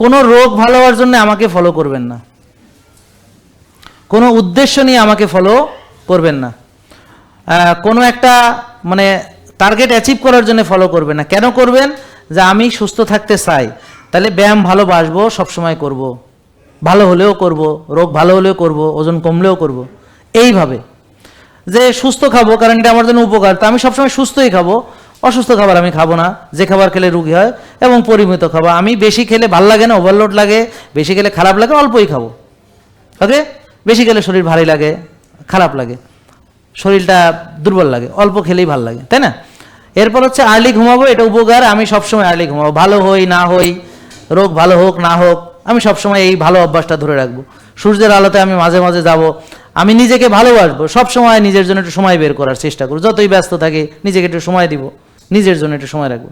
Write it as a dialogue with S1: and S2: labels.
S1: কোনো রোগ ভালো হওয়ার জন্য আমাকে ফলো করবেন না, কোনো উদ্দেশ্য নিয়ে আমাকে ফলো করবেন না, কোনো একটা মানে টার্গেট অ্যাচিভ করার জন্য ফলো করবেন না। কেন করবেন? যে আমি সুস্থ থাকতে চাই, তাহলে ব্যায়াম ভালোবাসবো, সবসময় করব, ভালো হলেও করব, রোগ ভালো হলেও করব, ওজন কমলেও করব। এইভাবে যে সুস্থ খাবো কারণ এটা আমার জন্য উপকার, তা আমি সবসময় সুস্থই খাবো, অসুস্থ খাবার আমি খাবো না, যে খাবার খেলে রোগী হয়, এবং পরিমিত খাবো। আমি বেশি খেলে ভাল লাগে না, ওভারলোড লাগে, বেশি খেলে খারাপ লাগে, অল্পই খাবো। ওকে, বেশি খেলে শরীর ভারী লাগে, খারাপ লাগে, শরীরটা দুর্বল লাগে, অল্প খেলেই ভাল লাগে, তাই না? এরপর হচ্ছে আর্লি ঘুমাবো, এটা উপকার, আমি সবসময় আর্লি ঘুমাবো, ভালো হই না হই, রোগ ভালো হোক না হোক, আমি সবসময় এই ভালো অভ্যাসটা ধরে রাখবো। সূর্যের আলোতে আমি মাঝে মাঝে যাব, আমি নিজেকে ভালোবাসবো, সবসময় নিজের জন্য একটু সময় বের করার চেষ্টা করবো, যতই ব্যস্ত থাকি নিজেকে একটু সময় দিব, নিজের জন্য একটু সময় রাখবো।